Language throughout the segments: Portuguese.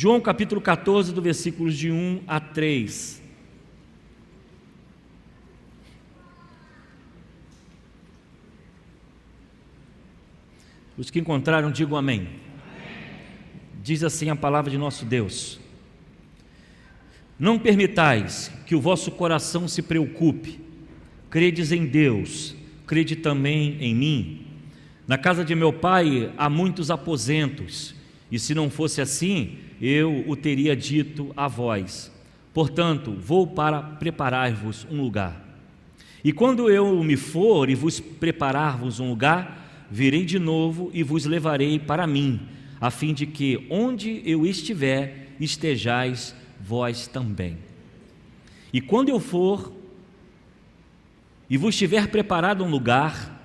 João capítulo 14, do versículos de 1 a 3. Os que encontraram, digam amém. Amém. Diz assim a palavra de nosso Deus: não permitais que o vosso coração se preocupe. Credes em Deus, crede também em mim. Na casa de meu pai há muitos aposentos, e se não fosse assim, eu o teria dito a vós. Portanto, vou para preparar-vos um lugar. E quando eu me for e vos preparar-vos um lugar, virei de novo e vos levarei para mim, a fim de que onde eu estiver, estejais vós também. E quando eu for e vos tiver preparado um lugar,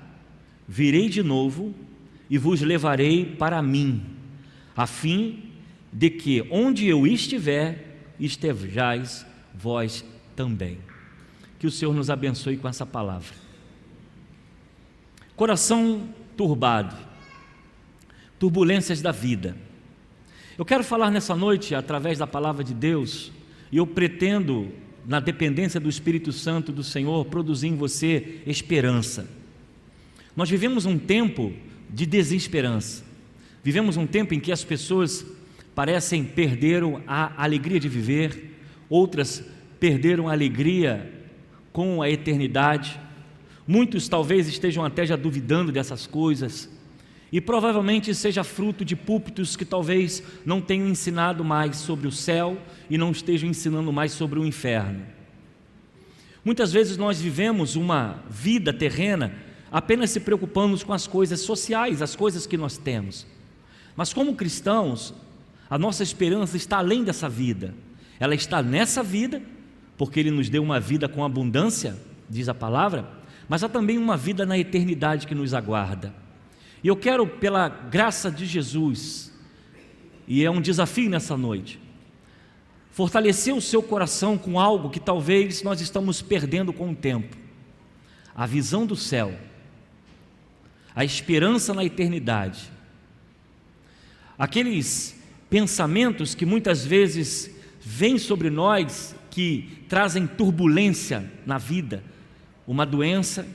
virei de novo e vos levarei para mim, a fim de que onde eu estiver, estejais vós também. Que o Senhor nos abençoe com essa palavra. Coração turbado, turbulências da vida. Eu quero falar nessa noite através da palavra de Deus, e eu pretendo, na dependência do Espírito Santo do Senhor, produzir em você esperança. Nós vivemos um tempo de desesperança, vivemos um tempo em que as pessoas parecem perderam a alegria de viver, outras perderam a alegria com a eternidade. Muitos talvez estejam até já duvidando dessas coisas, e provavelmente seja fruto de púlpitos que talvez não tenham ensinado mais sobre o céu e não estejam ensinando mais sobre o inferno. Muitas vezes nós vivemos uma vida terrena apenas se preocupando com as coisas sociais, as coisas que nós temos. Mas como cristãos, a nossa esperança está além dessa vida. Ela está nessa vida, porque Ele nos deu uma vida com abundância, diz a palavra, mas há também uma vida na eternidade que nos aguarda. E eu quero, pela graça de Jesus, e é um desafio nessa noite, fortalecer o seu coração com algo que talvez nós estamos perdendo com o tempo: a visão do céu, a esperança na eternidade, aqueles pensamentos que muitas vezes vêm sobre nós, que trazem turbulência na vida, uma doença,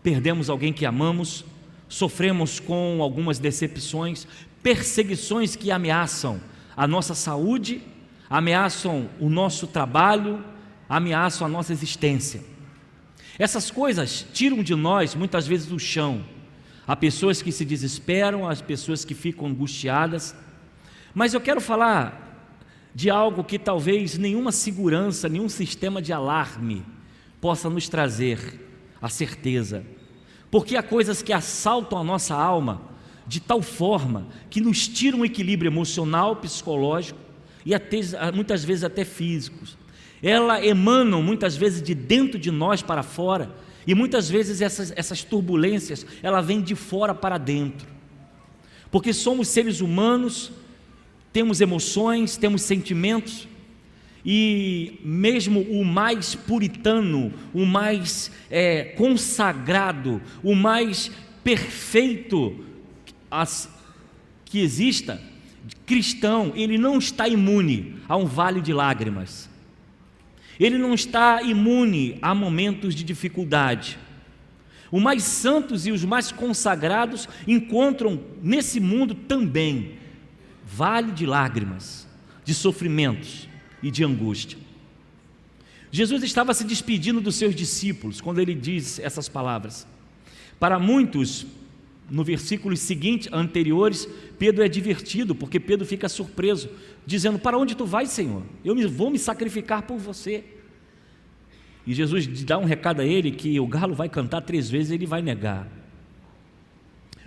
perdemos alguém que amamos, sofremos com algumas decepções, perseguições que ameaçam a nossa saúde, ameaçam o nosso trabalho, ameaçam a nossa existência. Essas coisas tiram de nós muitas vezes o chão. Há pessoas que se desesperam, há pessoas que ficam angustiadas, mas eu quero falar de algo que talvez nenhuma segurança, nenhum sistema de alarme possa nos trazer a certeza, porque há coisas que assaltam a nossa alma de tal forma que nos tiram o equilíbrio emocional, psicológico e até, muitas vezes até físicos. Elas emanam muitas vezes de dentro de nós para fora, e muitas vezes essas turbulências, elas vêm de fora para dentro, porque somos seres humanos, temos emoções, temos sentimentos, e mesmo o mais puritano, o mais consagrado, o mais perfeito que exista, cristão, ele não está imune a um vale de lágrimas, ele não está imune a momentos de dificuldade. Os mais santos e os mais consagrados encontram nesse mundo também vale de lágrimas, de sofrimentos e de angústia. Jesus estava se despedindo dos seus discípulos quando ele diz essas palavras. Para muitos, no versículos seguintes, anteriores, Pedro é advertido, porque Pedro fica surpreso, dizendo: para onde tu vais, Senhor? Eu vou me sacrificar por você. E Jesus dá um recado a ele, que o galo vai cantar 3 vezes e ele vai negar.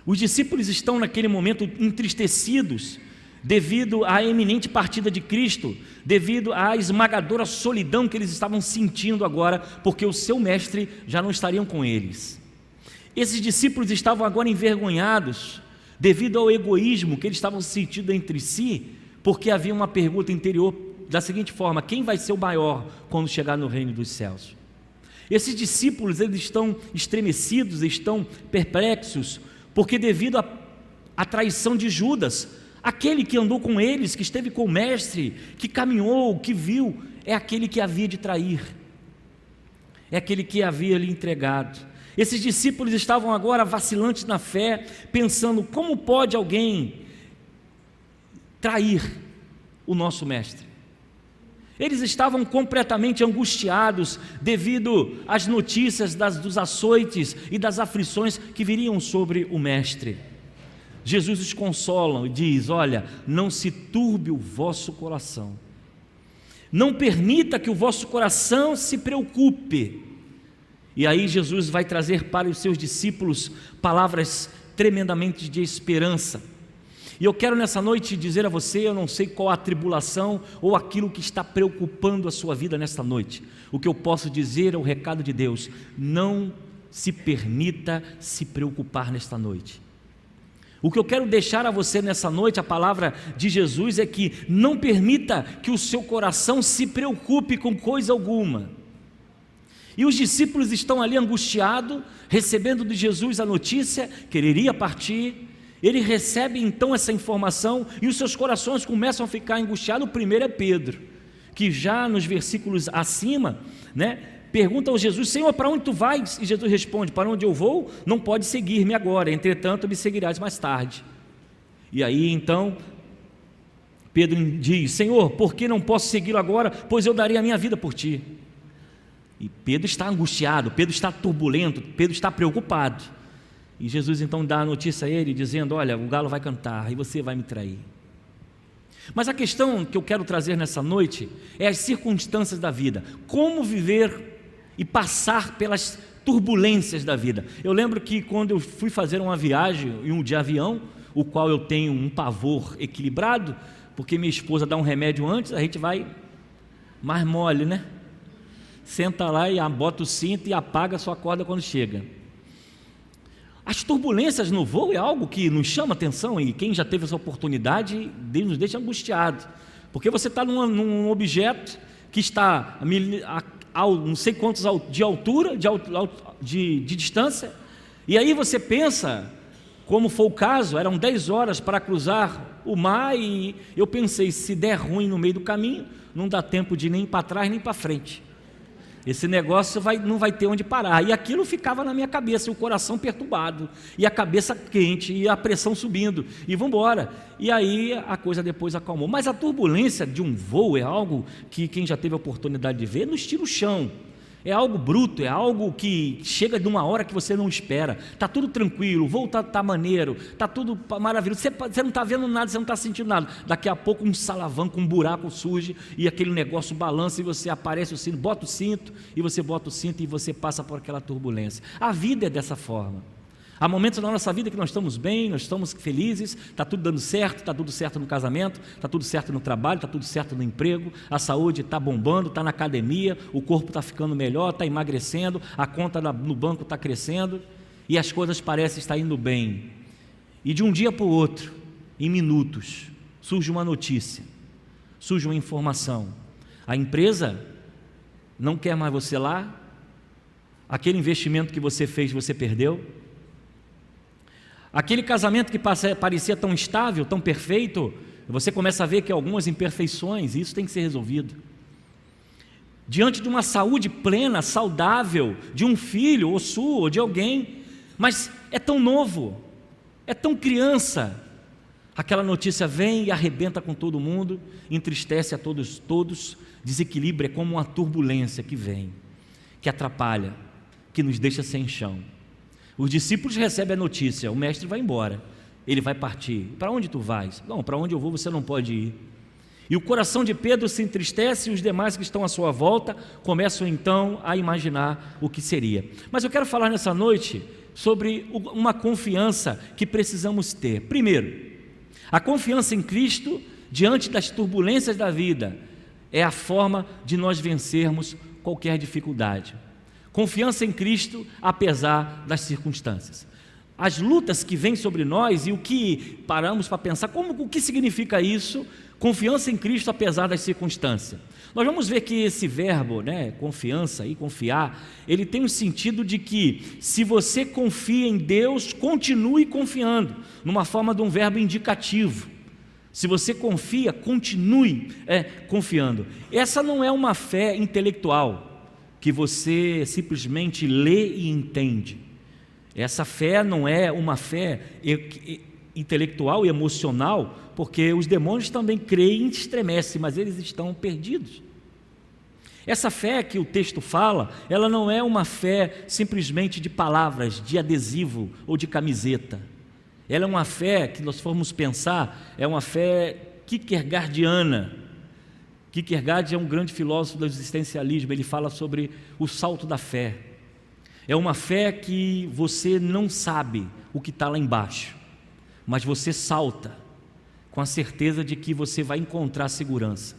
Os discípulos estão naquele momento entristecidos, devido à iminente partida de Cristo, devido à esmagadora solidão que eles estavam sentindo agora, porque o seu mestre já não estaria com eles. Esses discípulos estavam agora envergonhados, devido ao egoísmo que eles estavam sentindo entre si, porque havia uma pergunta interior da seguinte forma: quem vai ser o maior quando chegar no reino dos céus? Esses discípulos, eles estão estremecidos, estão perplexos, porque devido à traição de Judas, Aquele que andou com eles, que esteve com o mestre, que caminhou, que viu, é aquele que havia de trair, é aquele que havia lhe entregado. Esses discípulos estavam agora vacilantes na fé, pensando: como pode alguém trair o nosso mestre? Eles estavam completamente angustiados devido às notícias dos açoites e das aflições que viriam sobre o mestre. Jesus os consola e diz: olha, não se turbe o vosso coração, não permita que o vosso coração se preocupe. E aí Jesus vai trazer para os seus discípulos palavras tremendamente de esperança. E eu quero nessa noite dizer a você, eu não sei qual a tribulação ou aquilo que está preocupando a sua vida nesta noite. O que eu posso dizer é o recado de Deus: não se permita se preocupar nesta noite. O que eu quero deixar a você nessa noite, a palavra de Jesus é que não permita que o seu coração se preocupe com coisa alguma. E os discípulos estão ali angustiados, recebendo de Jesus a notícia que ele iria partir. Ele recebe então essa informação e os seus corações começam a ficar angustiados. O primeiro é Pedro, que já nos versículos acima, pergunta ao Jesus: Senhor, para onde tu vais? E Jesus responde: para onde eu vou, não pode seguir-me agora, entretanto me seguirás mais tarde. E aí então Pedro diz: Senhor, por que não posso segui-lo agora? Pois eu daria a minha vida por ti. E Pedro está angustiado, Pedro está turbulento, Pedro está preocupado. E Jesus então dá a notícia a ele, dizendo: olha, o galo vai cantar e você vai me trair. Mas a questão que eu quero trazer nessa noite é as circunstâncias da vida, como viver e passar pelas turbulências da vida. Eu lembro que quando eu fui fazer uma viagem de avião, o qual eu tenho um pavor equilibrado, porque minha esposa dá um remédio antes, a gente vai mais mole, Senta lá e bota o cinto e apaga a sua corda quando chega. As turbulências no voo é algo que nos chama atenção, e quem já teve essa oportunidade nos deixa angustiado, porque você está num objeto que está a não sei quantos de altura, de distância, e aí você pensa, como foi o caso, eram 10 horas para cruzar o mar, e eu pensei: se der ruim no meio do caminho, não dá tempo de nem para trás nem para frente. Esse negócio não vai ter onde parar. E aquilo ficava na minha cabeça, e o coração perturbado, e a cabeça quente, e a pressão subindo, e vamos embora. E aí a coisa depois acalmou. Mas a turbulência de um voo é algo que quem já teve a oportunidade de ver não estira o chão. É algo bruto, é algo que chega de uma hora que você não espera. Está tudo tranquilo, o voo está maneiro, está tudo maravilhoso. Você não está vendo nada, você não está sentindo nada. Daqui a pouco um salavanco, um buraco surge e aquele negócio balança e você aparece o cinto, bota o cinto e você passa por aquela turbulência. A vida é dessa forma. Há momentos na nossa vida que nós estamos bem, nós estamos felizes, está tudo dando certo, está tudo certo no casamento, está tudo certo no trabalho, está tudo certo no emprego, a saúde está bombando, está na academia, o corpo está ficando melhor, está emagrecendo, a conta no banco está crescendo e as coisas parecem estar indo bem. E de um dia para o outro, em minutos, surge uma notícia, surge uma informação: a empresa não quer mais você lá, aquele investimento que você fez, você perdeu. Aquele casamento que parecia tão estável, tão perfeito, você começa a ver que há algumas imperfeições, e isso tem que ser resolvido. Diante de uma saúde plena, saudável, de um filho, ou sua, ou de alguém, mas é tão novo, é tão criança, aquela notícia vem e arrebenta com todo mundo, entristece a todos, desequilibra, é como uma turbulência que vem, que atrapalha, que nos deixa sem chão. Os discípulos recebem a notícia: o mestre vai embora, ele vai partir. Para onde tu vais? Não, para onde eu vou você não pode ir. E o coração de Pedro se entristece, e os demais que estão à sua volta começam então a imaginar o que seria. Mas eu quero falar nessa noite sobre uma confiança que precisamos ter. Primeiro, a confiança em Cristo diante das turbulências da vida é a forma de nós vencermos qualquer dificuldade. Confiança em Cristo apesar das circunstâncias. As lutas que vêm sobre nós e o que paramos para pensar, o que significa isso? Confiança em Cristo apesar das circunstâncias. Nós vamos ver que esse verbo, confiança e confiar, ele tem um sentido de que se você confia em Deus, continue confiando, numa forma de um verbo indicativo. Se você confia, continue confiando. Essa não é uma fé intelectual, que você simplesmente lê e entende. Essa fé não é uma fé intelectual e emocional, porque os demônios também creem e estremecem, mas eles estão perdidos. Essa fé que o texto fala, ela não é uma fé simplesmente de palavras, de adesivo ou de camiseta. Ela é uma fé que nós formos pensar, é uma fé kierkegaardiana. Kierkegaard é um grande filósofo do existencialismo, ele fala sobre o salto da fé. É uma fé que você não sabe o que está lá embaixo, mas você salta com a certeza de que você vai encontrar segurança.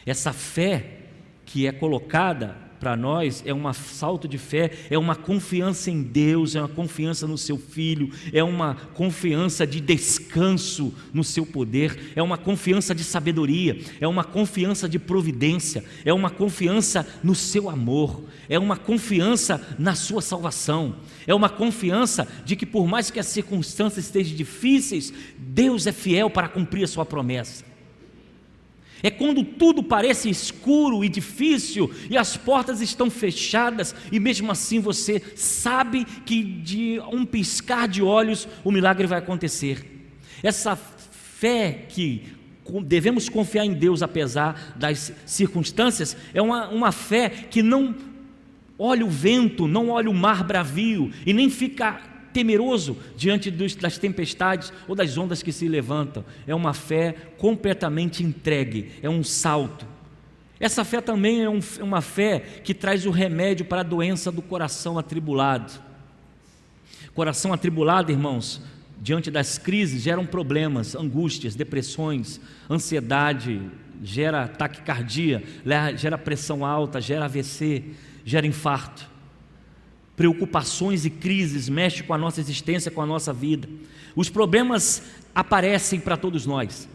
Essa fé que é colocada para nós é um salto de fé, é uma confiança em Deus, é uma confiança no seu Filho, é uma confiança de descanso no seu poder, é uma confiança de sabedoria, é uma confiança de providência, é uma confiança no seu amor, é uma confiança na sua salvação, é uma confiança de que por mais que as circunstâncias estejam difíceis, Deus é fiel para cumprir a sua promessa. É quando tudo parece escuro e difícil e as portas estão fechadas e mesmo assim você sabe que de um piscar de olhos o milagre vai acontecer. Essa fé que devemos confiar em Deus apesar das circunstâncias é uma fé que não olha o vento, não olha o mar bravio e nem fica temeroso diante das tempestades ou das ondas que se levantam. É uma fé completamente entregue, é um salto. Essa fé também é uma fé que traz o remédio para a doença do coração atribulado. Coração atribulado, irmãos, diante das crises geram problemas, angústias, depressões, ansiedade, gera taquicardia, gera pressão alta, gera AVC, gera infarto. Preocupações e crises mexem com a nossa existência, com a nossa vida. Os problemas aparecem para todos nós.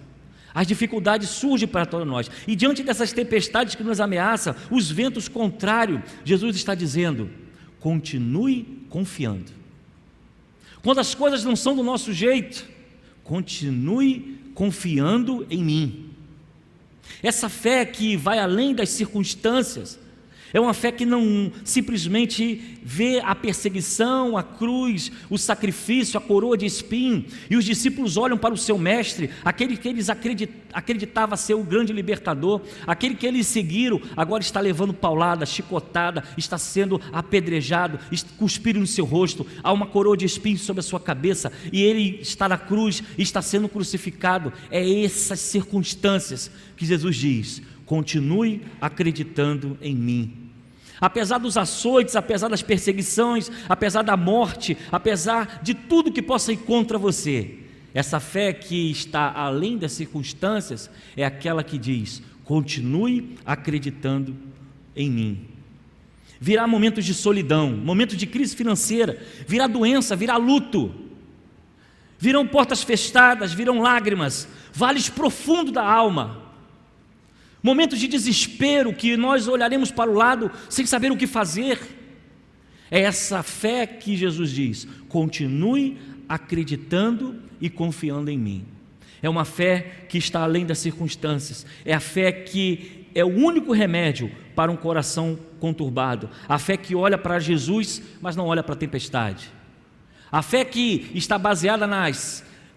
As dificuldades surgem para todos nós. E diante dessas tempestades que nos ameaçam, os ventos contrários, Jesus está dizendo: continue confiando. Quando as coisas não são do nosso jeito, continue confiando em mim. Essa fé que vai além das circunstâncias, é uma fé que não simplesmente vê a perseguição, a cruz, o sacrifício, a coroa de espinho, e os discípulos olham para o seu mestre, aquele que eles acreditavam ser o grande libertador, aquele que eles seguiram, agora está levando paulada, chicotada, está sendo apedrejado, cuspiram no seu rosto, há uma coroa de espinho sobre a sua cabeça, e ele está na cruz, está sendo crucificado. É essas circunstâncias que Jesus diz: continue acreditando em mim. Apesar dos açoites, apesar das perseguições, apesar da morte, apesar de tudo que possa ir contra você, essa fé que está além das circunstâncias é aquela que diz: continue acreditando em mim. Virá momentos de solidão, momentos de crise financeira, virá doença, virá luto, virão portas fechadas, virão lágrimas, vales profundos da alma, momentos de desespero que nós olharemos para o lado sem saber o que fazer. É essa fé que Jesus diz: continue acreditando e confiando em mim. É uma fé que está além das circunstâncias, é a fé que é o único remédio para um coração conturbado, a fé que olha para Jesus, mas não olha para a tempestade, a fé que está baseada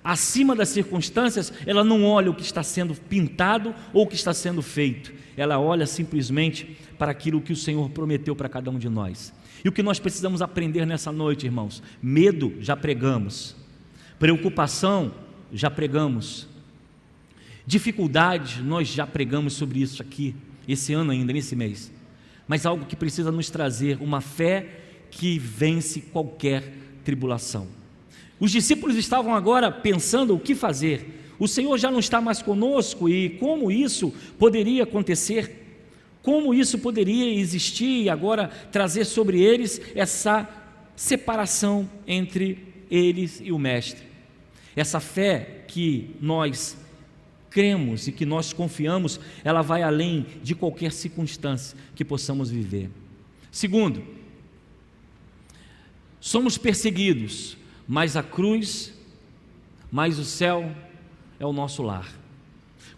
acima das circunstâncias. Ela não olha o que está sendo pintado ou o que está sendo feito, ela olha simplesmente para aquilo que o Senhor prometeu para cada um de nós. E o que nós precisamos aprender nessa noite, irmãos? Medo, já pregamos. Preocupação, já pregamos. Dificuldade, nós já pregamos sobre isso aqui, esse ano ainda, nesse mês. Mas algo que precisa nos trazer uma fé que vence qualquer tribulação. Os discípulos estavam agora pensando o que fazer. O Senhor já não está mais conosco, e como isso poderia acontecer? Como isso poderia existir e agora trazer sobre eles essa separação entre eles e o Mestre? Essa fé que nós cremos e que nós confiamos, ela vai além de qualquer circunstância que possamos viver. Segundo, somos perseguidos, mas a cruz, mais o céu, é o nosso lar.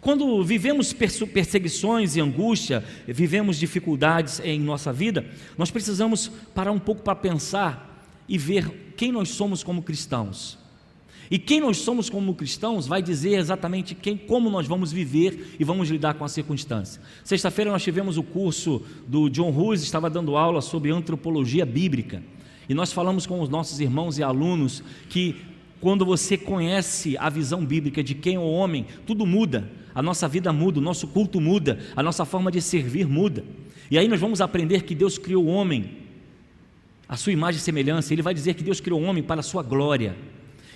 Quando vivemos perseguições e angústia, vivemos dificuldades em nossa vida, nós precisamos parar um pouco para pensar e ver quem nós somos como cristãos. E quem nós somos como cristãos vai dizer exatamente como nós vamos viver e vamos lidar com a circunstância. Sexta-feira nós tivemos o curso do John Hughes, estava dando aula sobre antropologia bíblica. E nós falamos com os nossos irmãos e alunos que quando você conhece a visão bíblica de quem é o homem, tudo muda. A nossa vida muda, o nosso culto muda, a nossa forma de servir muda. E aí nós vamos aprender que Deus criou o homem, a sua imagem e semelhança. Ele vai dizer que Deus criou o homem para a sua glória.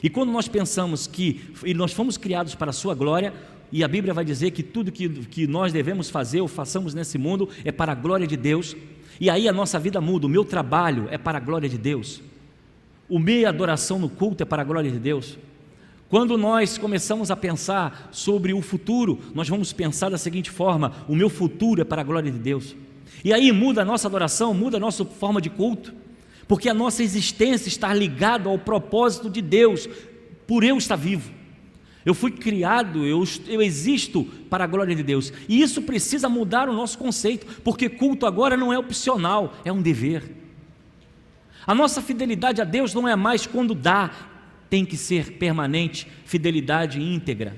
E quando nós pensamos que nós fomos criados para a sua glória, e a Bíblia vai dizer que tudo que nós devemos fazer ou façamos nesse mundo é para a glória de Deus, e aí a nossa vida muda. O meu trabalho é para a glória de Deus, a minha adoração no culto é para a glória de Deus. Quando nós começamos a pensar sobre o futuro, nós vamos pensar da seguinte forma: o meu futuro é para a glória de Deus. E aí muda a nossa adoração, muda a nossa forma de culto, porque a nossa existência está ligada ao propósito de Deus, por eu estar vivo. Eu fui criado, eu existo para a glória de Deus, e isso precisa mudar o nosso conceito, porque culto agora não é opcional, é um dever. A nossa fidelidade a Deus não é mais quando dá, tem que ser permanente, fidelidade íntegra.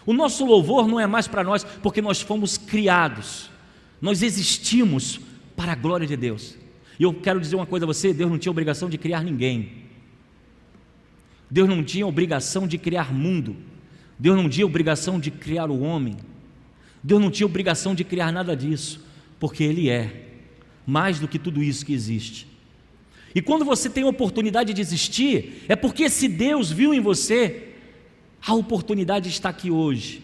O nosso louvor não é mais para nós, porque nós fomos criados, nós existimos para a glória de Deus. E eu quero dizer uma coisa a você: Deus não tinha obrigação de criar ninguém. Deus não tinha obrigação de criar mundo. Deus não tinha obrigação de criar o homem. Deus não tinha obrigação de criar nada disso, porque Ele é mais do que tudo isso que existe. E quando você tem a oportunidade de existir, é porque esse Deus viu em você a oportunidade de estar aqui hoje,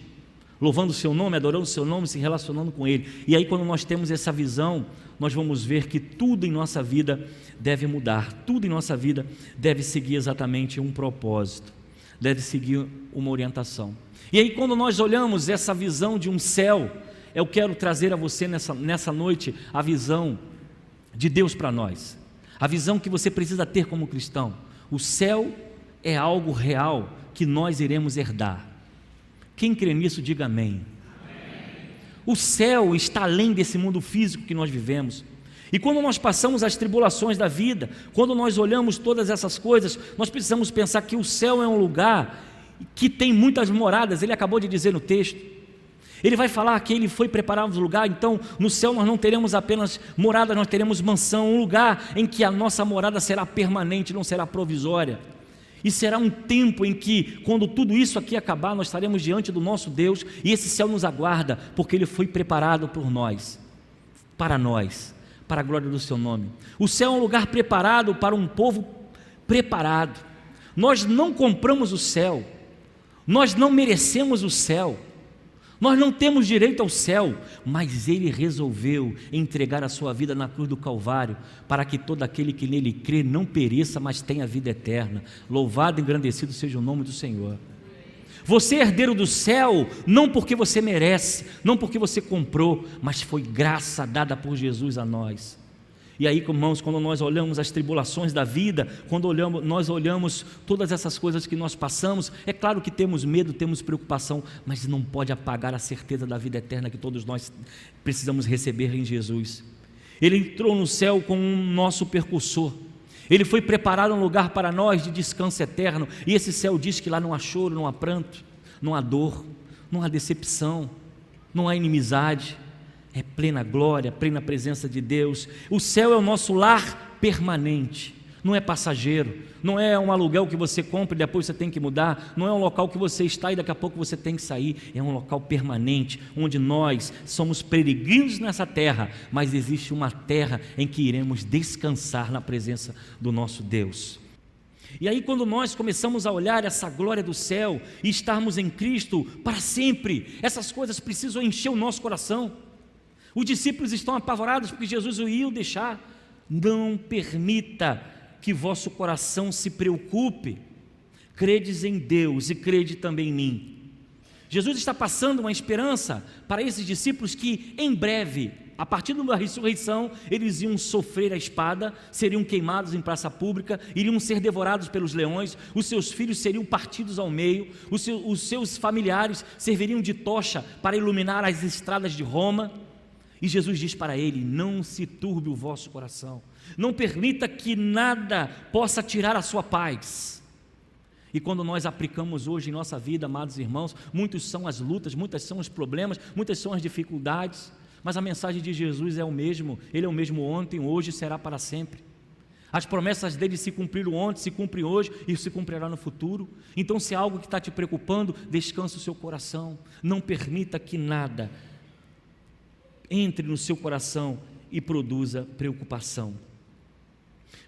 louvando o seu nome, adorando o seu nome, se relacionando com Ele. E aí quando nós temos essa visão, nós vamos ver que tudo em nossa vida deve mudar, tudo em nossa vida deve seguir exatamente um propósito, deve seguir uma orientação. E aí quando nós olhamos essa visão de um céu, eu quero trazer a você nessa noite a visão de Deus para nós, a visão que você precisa ter como cristão. O céu é algo real que nós iremos herdar. Quem crê nisso, diga amém. O céu está além desse mundo físico que nós vivemos. E quando nós passamos as tribulações da vida, quando nós olhamos todas essas coisas, nós precisamos pensar que o céu é um lugar que tem muitas moradas. Ele acabou de dizer no texto, ele vai falar que ele foi preparar um lugar. Então no céu nós não teremos apenas morada, nós teremos mansão, um lugar em que a nossa morada será permanente, não será provisória. E será um tempo em que, quando tudo isso aqui acabar, nós estaremos diante do nosso Deus, e esse céu nos aguarda, porque Ele foi preparado por nós, para a glória do seu nome. O céu é um lugar preparado para um povo preparado. Nós não compramos o céu, nós não merecemos o céu, nós não temos direito ao céu, mas Ele resolveu entregar a sua vida na cruz do Calvário, para que todo aquele que nele crê não pereça, mas tenha vida eterna. Louvado e engrandecido seja o nome do Senhor. Você é herdeiro do céu, não porque você merece, não porque você comprou, mas foi graça dada por Jesus a nós. E aí, irmãos, quando nós olhamos as tribulações da vida, quando nós olhamos todas essas coisas que nós passamos, é claro que temos medo, temos preocupação, mas não pode apagar a certeza da vida eterna que todos nós precisamos receber em Jesus. Ele entrou no céu como um nosso percursor. Ele foi preparar um lugar para nós de descanso eterno, e esse céu diz que lá não há choro, não há pranto, não há dor, não há decepção, não há inimizade. É plena glória, plena presença de Deus. O céu é o nosso lar permanente, não é passageiro, não é um aluguel que você compra e depois você tem que mudar, não é um local que você está e daqui a pouco você tem que sair, é um local permanente, onde nós somos peregrinos nessa terra, mas existe uma terra em que iremos descansar na presença do nosso Deus. E aí quando nós começamos a olhar essa glória do céu e estarmos em Cristo para sempre, essas coisas precisam encher o nosso coração. Os discípulos estão apavorados porque Jesus o ia deixar. Não permita que vosso coração se preocupe. Credes em Deus e crede também em mim. Jesus está passando uma esperança para esses discípulos que em breve A partir da ressurreição, eles iam sofrer a espada, seriam queimados em praça pública, iriam ser devorados pelos leões, os seus filhos seriam partidos ao meio, os seus familiares serviriam de tocha para iluminar as estradas de Roma. E Jesus diz para ele: não se turbe o vosso coração, não permita que nada possa tirar a sua paz. E quando nós aplicamos hoje em nossa vida, amados irmãos, muitos são as lutas, muitos são os problemas, muitas são as dificuldades, mas a mensagem de Jesus é o mesmo, Ele é o mesmo ontem, hoje e será para sempre. As promessas dele se cumpriram ontem, se cumprem hoje e se cumprirá no futuro. Então, se há algo que está te preocupando, descanse o seu coração, não permita que nada entre no seu coração e produza preocupação.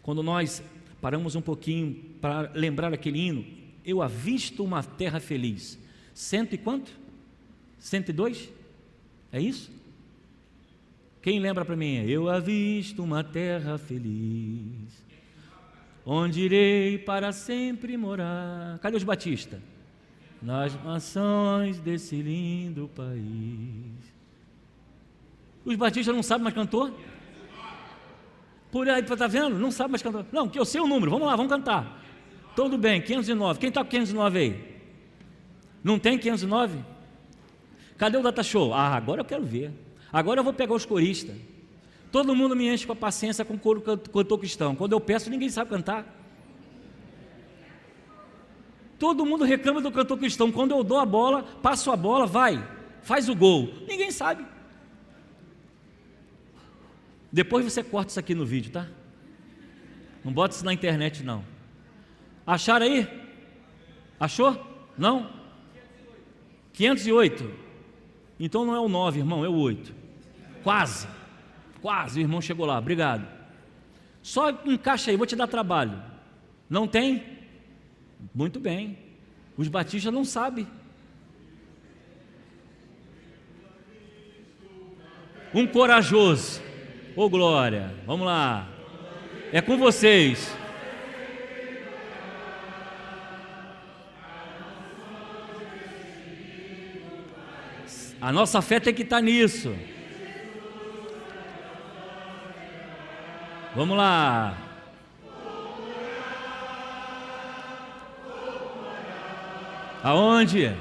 Quando nós paramos um pouquinho para lembrar aquele hino, eu avisto uma terra feliz, cento e quanto? 102? É isso? Quem lembra para mim? Eu avisto uma terra feliz, onde irei para sempre morar. Cadê os batistas? Nas mansões desse lindo país. Os batistas não sabem mais cantor? Por aí, está vendo? Não sabe mais cantar. Não, que eu sei o número, vamos lá, vamos cantar. Tudo bem, 509. Quem está com 509 aí? Não tem 509? Cadê o data show? Ah, agora eu quero ver. Agora eu vou pegar os coristas. Todo mundo me enche com a paciência com coro cantor cristão. Quando eu peço, ninguém sabe cantar. Todo mundo reclama do cantor cristão. Quando eu dou a bola, passo a bola, vai, faz o gol. Ninguém sabe. Depois você corta isso aqui no vídeo, tá? Não bota isso na internet, não. Acharam aí? Achou? Não? 508. Então não é o 9, irmão, é o 8. Quase, o irmão chegou lá, obrigado. Só encaixa aí, vou te dar trabalho. Não tem? Muito bem. Os batistas não sabem. Um corajoso. Ô glória, vamos lá, é com vocês. A nossa fé tem que estar nisso. Vamos lá. Aonde?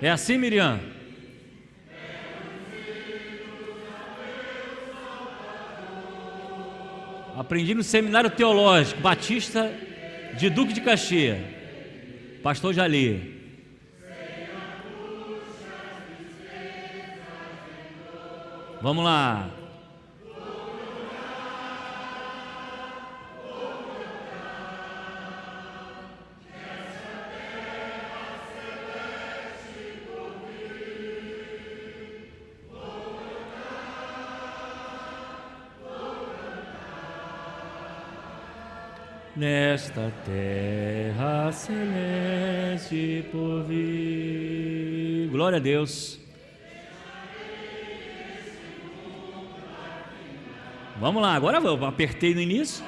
É assim, Miriam? Aprendi no seminário teológico Batista de Duque de Caxias, pastor Jali. Vamos lá. Nesta terra celeste por vir. Glória a Deus. Vamos lá, agora eu apertei no início.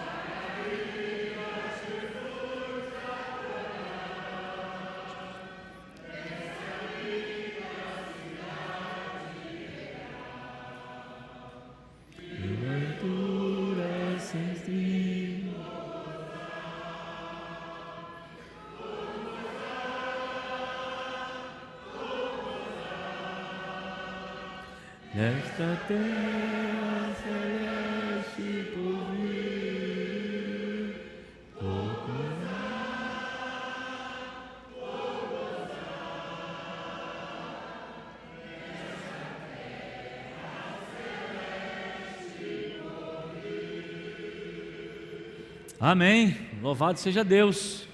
Nesta terra celeste por vir, amém, louvado seja Deus.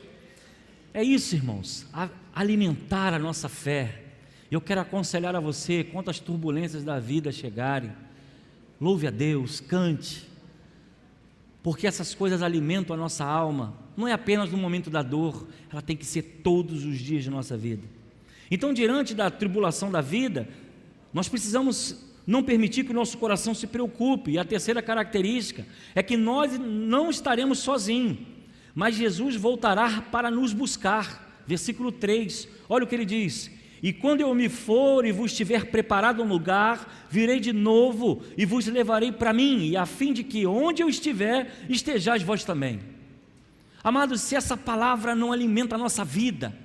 É isso, irmãos, alimentar a nossa fé. Eu quero aconselhar a você, quando as turbulências da vida chegarem, louve a Deus, cante, porque essas coisas alimentam a nossa alma, não é apenas no momento da dor, ela tem que ser todos os dias de nossa vida. Então, diante da tribulação da vida, nós precisamos não permitir que o nosso coração se preocupe. E a terceira característica é que nós não estaremos sozinhos, mas Jesus voltará para nos buscar. Versículo 3, olha o que ele diz: e quando eu me for e vos tiver preparado um lugar, virei de novo e vos levarei para mim, e a fim de que onde eu estiver, estejais vós também. Amados, se essa palavra não alimenta a nossa vida,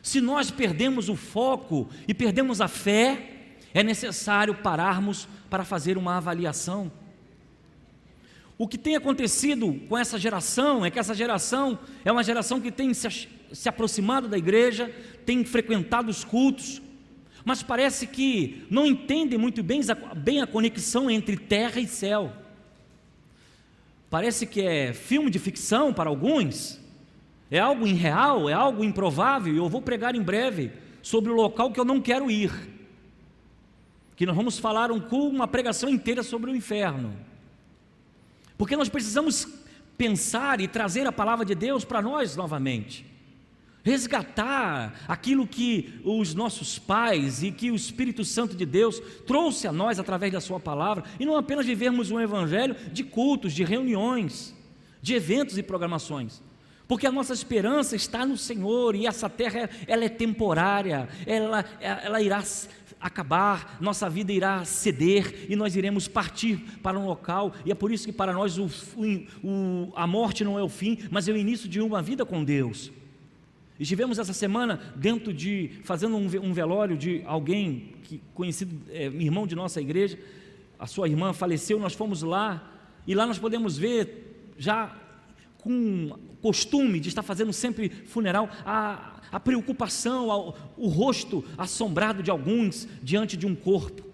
se nós perdemos o foco e perdemos a fé, é necessário pararmos para fazer uma avaliação. O que tem acontecido com essa geração é que essa geração é uma geração que tem se aproximado da igreja, tem frequentado os cultos, mas parece que não entende muito bem a conexão entre terra e céu. Parece que é filme de ficção para alguns, é algo irreal, é algo improvável. E eu vou pregar em breve sobre o local que eu não quero ir, que nós vamos falar uma pregação inteira sobre o inferno, porque nós precisamos pensar e trazer a palavra de Deus para nós novamente, resgatar aquilo que os nossos pais e que o Espírito Santo de Deus trouxe a nós através da sua palavra, e não apenas vivermos um evangelho de cultos, de reuniões, de eventos e programações, porque a nossa esperança está no Senhor, e essa terra ela é temporária, ela irá acabar, nossa vida irá ceder e nós iremos partir para um local, e é por isso que para nós a morte não é o fim, mas é o início de uma vida com Deus. Estivemos essa semana fazendo um velório de alguém conhecido, irmão de nossa igreja. A sua irmã faleceu, nós fomos lá, e lá nós podemos ver, já com costume de estar fazendo sempre funeral, a preocupação, o rosto assombrado de alguns diante de um corpo,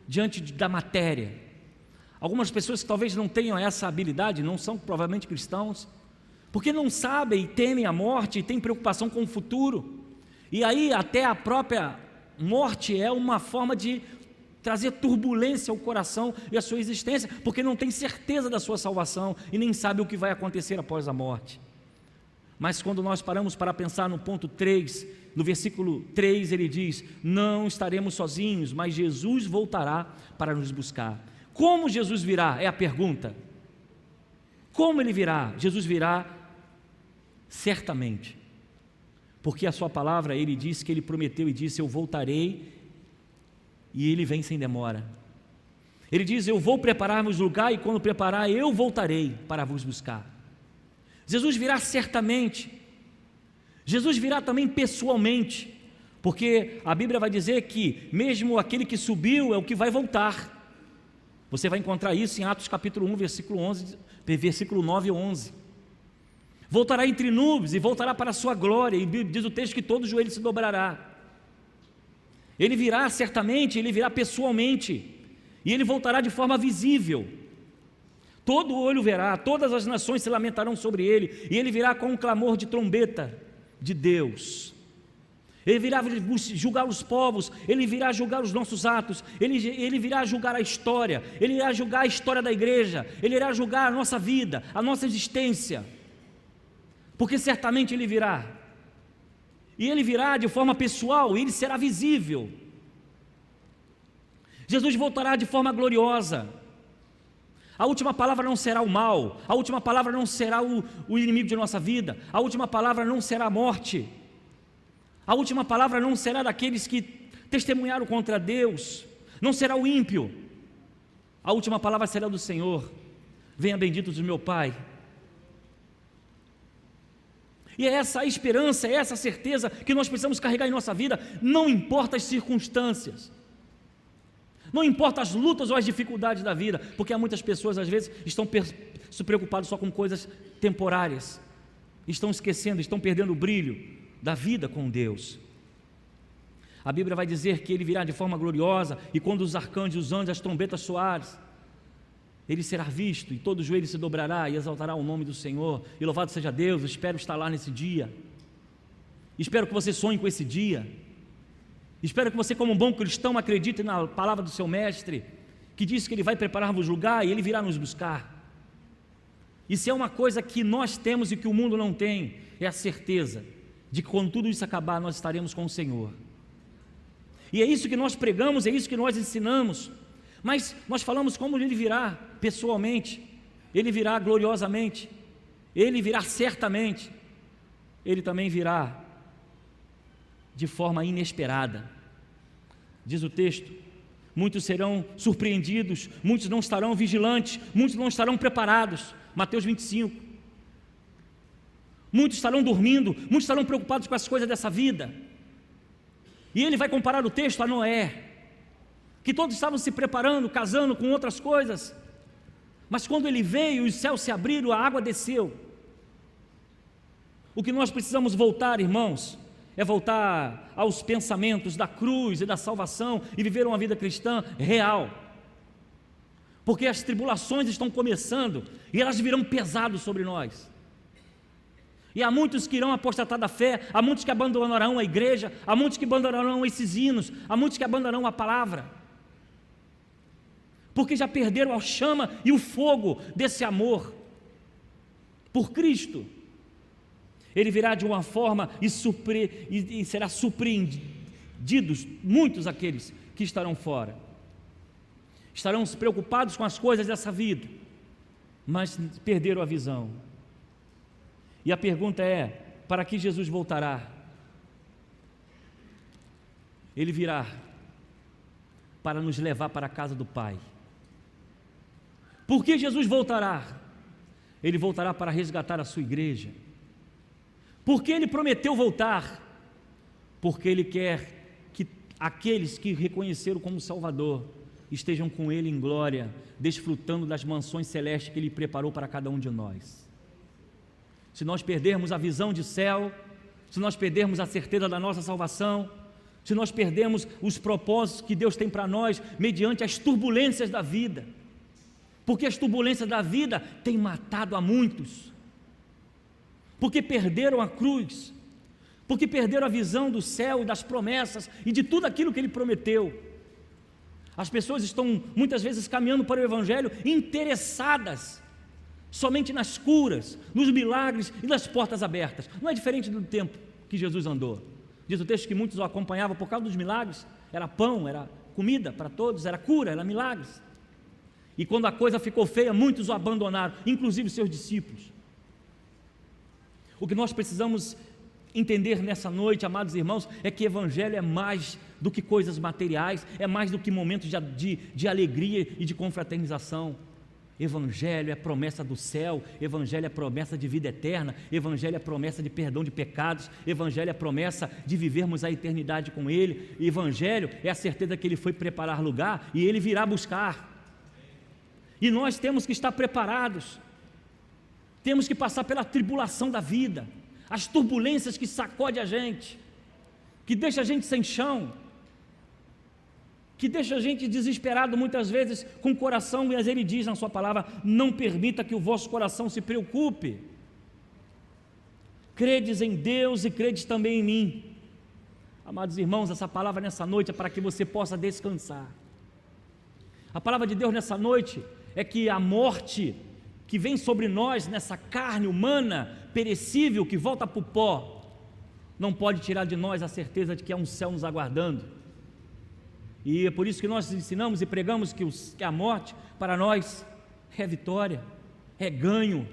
diante da matéria. Algumas pessoas que talvez não tenham essa habilidade, não são provavelmente cristãos, porque não sabem e temem a morte e têm preocupação com o futuro, e aí até a própria morte é uma forma de trazer turbulência ao coração e à sua existência, porque não tem certeza da sua salvação e nem sabe o que vai acontecer após a morte. Mas quando nós paramos para pensar no ponto 3, no versículo 3 ele diz: não estaremos sozinhos, mas Jesus voltará para nos buscar. Como Jesus virá? É a pergunta. Como ele virá? Jesus virá certamente, porque a sua palavra, ele disse que ele prometeu e disse: eu voltarei, e ele vem sem demora. Ele diz: eu vou preparar-vos lugar, e quando preparar eu voltarei para vos buscar. Jesus virá certamente. Jesus virá também pessoalmente, porque a Bíblia vai dizer que mesmo aquele que subiu é o que vai voltar. Você vai encontrar isso em Atos capítulo 1, versículo 9 e 11. Voltará entre nuvens e voltará para a sua glória, e diz o texto que todo joelho se dobrará. Ele virá certamente, ele virá pessoalmente, e ele voltará de forma visível. Todo olho verá, todas as nações se lamentarão sobre ele, e ele virá com um clamor de trombeta de Deus. Ele virá julgar os povos, ele virá julgar os nossos atos, ele virá julgar a história, ele irá julgar a história da igreja, ele irá julgar a nossa vida, a nossa existência, porque certamente ele virá, e ele virá de forma pessoal, e ele será visível. Jesus voltará de forma gloriosa. A última palavra não será o mal, a última palavra não será o inimigo de nossa vida, a última palavra não será a morte, a última palavra não será daqueles que testemunharam contra Deus, não será o ímpio, a última palavra será do Senhor. Venha bendito do meu Pai. E é essa a esperança, é essa a certeza que nós precisamos carregar em nossa vida, não importa as circunstâncias, não importa as lutas ou as dificuldades da vida, porque há muitas pessoas às vezes estão se preocupadas só com coisas temporárias, estão esquecendo, estão perdendo o brilho da vida com Deus. A Bíblia vai dizer que ele virá de forma gloriosa, e quando os arcanjos, os anjos, as trombetas soarem, ele será visto, e todo joelho se dobrará e exaltará o nome do Senhor, e louvado seja Deus. Eu espero estar lá nesse dia, espero que você sonhe com esse dia, espero que você, como um bom cristão, acredite na palavra do seu mestre, que diz que ele vai preparar-vos lugar e ele virá nos buscar. E se é uma coisa que nós temos e que o mundo não tem, é a certeza de que quando tudo isso acabar, nós estaremos com o Senhor. E é isso que nós pregamos, é isso que nós ensinamos. Mas nós falamos como Ele virá pessoalmente, Ele virá gloriosamente, Ele virá certamente, Ele também virá de forma inesperada. Diz o texto: muitos serão surpreendidos, muitos não estarão vigilantes, muitos não estarão preparados. Mateus 25. Muitos estarão dormindo, muitos estarão preocupados com as coisas dessa vida. E ele vai comparar o texto a Noé, que todos estavam se preparando, casando com outras coisas, mas quando ele veio, os céus se abriram, a água desceu. O que nós precisamos voltar, irmãos, é voltar aos pensamentos da cruz e da salvação e viver uma vida cristã real, porque as tribulações estão começando e elas virão pesadas sobre nós. E há muitos que irão apostatar da fé, há muitos que abandonarão a igreja, há muitos que abandonarão esses hinos, há muitos que abandonarão a palavra, porque já perderam a chama e o fogo desse amor por Cristo. Ele virá de uma forma e será surpreendidos muitos aqueles que estarão fora, estarão preocupados com as coisas dessa vida, mas perderam a visão. E a pergunta é: para que Jesus voltará? Ele virá para nos levar para a casa do Pai. Por que Jesus voltará? Ele voltará para resgatar a sua igreja. Por que Ele prometeu voltar? Porque Ele quer que aqueles que reconheceram como Salvador estejam com Ele em glória, desfrutando das mansões celestes que Ele preparou para cada um de nós. Se nós perdermos a visão de céu, se nós perdermos a certeza da nossa salvação, se nós perdermos os propósitos que Deus tem para nós, mediante as turbulências da vida, porque as turbulências da vida têm matado a muitos, porque perderam a cruz, porque perderam a visão do céu e das promessas e de tudo aquilo que Ele prometeu. As pessoas estão muitas vezes caminhando para o Evangelho interessadas somente nas curas, nos milagres e nas portas abertas. Não é diferente do tempo que Jesus andou. Diz o texto que muitos o acompanhavam por causa dos milagres. Era pão, era comida para todos, era cura, era milagres. E quando a coisa ficou feia, muitos o abandonaram, inclusive seus discípulos. O que nós precisamos entender nessa noite, amados irmãos, é que Evangelho é mais do que coisas materiais, é mais do que momentos de alegria e de confraternização. Evangelho é promessa do céu, Evangelho é promessa de vida eterna, Evangelho é promessa de perdão de pecados, Evangelho é promessa de vivermos a eternidade com Ele, Evangelho é a certeza que Ele foi preparar lugar e Ele virá buscar, e nós temos que estar preparados, temos que passar pela tribulação da vida, as turbulências que sacodem a gente, que deixa a gente sem chão, que deixa a gente desesperado muitas vezes com o coração, mas Ele diz na sua palavra: não permita que o vosso coração se preocupe, credes em Deus e credes também em mim. Amados irmãos, essa palavra nessa noite é para que você possa descansar. A palavra de Deus nessa noite é que a morte que vem sobre nós, nessa carne humana, perecível, que volta para o pó, não pode tirar de nós a certeza de que há um céu nos aguardando. E é por isso que nós ensinamos e pregamos que a morte para nós é vitória, é ganho.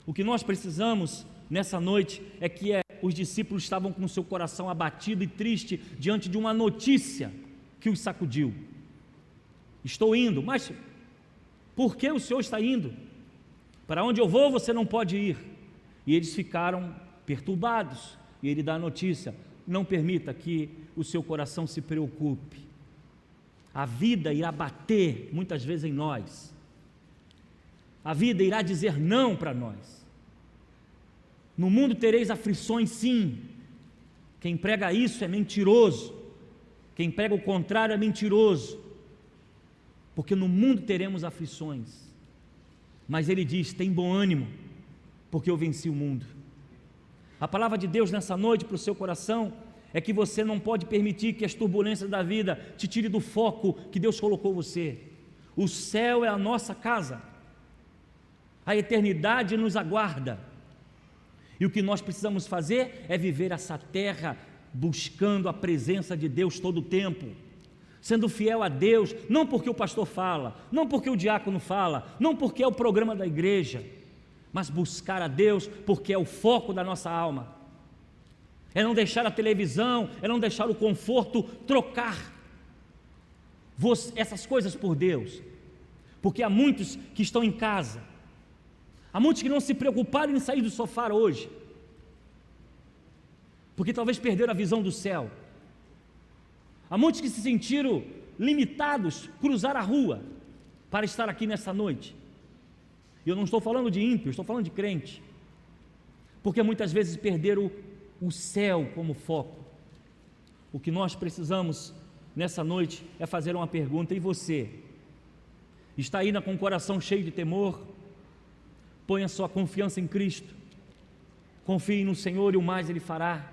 O que nós precisamos nessa noite é que os discípulos estavam com o seu coração abatido e triste diante de uma notícia que os sacudiu. Estou indo, mas por que o Senhor está indo? Para onde eu vou você não pode ir. E eles ficaram perturbados, e Ele dá a notícia: não permita que o seu coração se preocupe. A vida irá bater muitas vezes em nós, a vida irá dizer não para nós. No mundo tereis aflições, sim. Quem prega isso é mentiroso, quem prega o contrário é mentiroso, porque no mundo teremos aflições, mas Ele diz: tem bom ânimo, porque eu venci o mundo. A palavra de Deus nessa noite para o seu coração é que você não pode permitir que as turbulências da vida te tire do foco que Deus colocou você. O céu é a nossa casa, A eternidade nos aguarda. E o que nós precisamos fazer é viver essa terra buscando a presença de Deus todo o tempo, sendo fiel a Deus, não porque o pastor fala, não porque o diácono fala, não porque é o programa da igreja, mas buscar a Deus porque é o foco da nossa alma. É não deixar a televisão, é não deixar o conforto trocar essas coisas por Deus, porque há muitos que estão em casa, há muitos que não se preocuparam em sair do sofá hoje, porque talvez perderam a visão do céu. Há muitos que se sentiram limitados a cruzar a rua para estar aqui nessa noite. E eu não estou falando de ímpio, estou falando de crente, porque muitas vezes perderam o céu como foco. O que nós precisamos nessa noite é fazer uma pergunta: e você? Está ainda com o coração cheio de temor? Ponha sua confiança em Cristo, confie no Senhor e o mais Ele fará.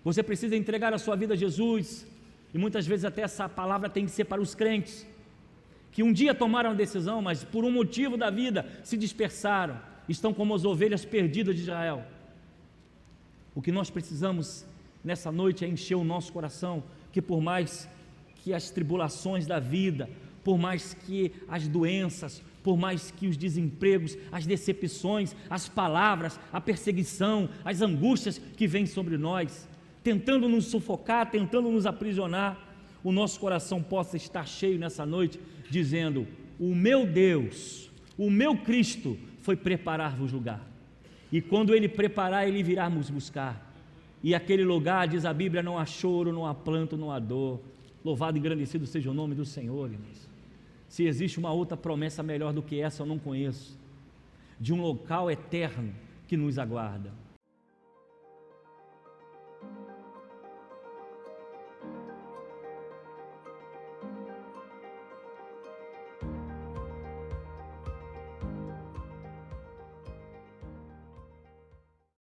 Você precisa entregar a sua vida a Jesus, e muitas vezes até essa palavra tem que ser para os crentes, que um dia tomaram a decisão, mas por um motivo da vida se dispersaram, estão como as ovelhas perdidas de Israel. O que nós precisamos nessa noite é encher o nosso coração, que por mais que as tribulações da vida, por mais que as doenças, por mais que os desempregos, as decepções, as palavras, a perseguição, as angústias que vêm sobre nós, tentando nos sufocar, tentando nos aprisionar, o nosso coração possa estar cheio nessa noite, dizendo: o meu Deus, o meu Cristo foi preparar-vos lugar, e quando Ele preparar, Ele virá nos buscar, e aquele lugar, diz a Bíblia, não há choro, não há pranto, não há dor. Louvado e engrandecido seja o nome do Senhor, irmãos. Se existe uma outra promessa melhor do que essa, eu não conheço, de um local eterno que nos aguarda.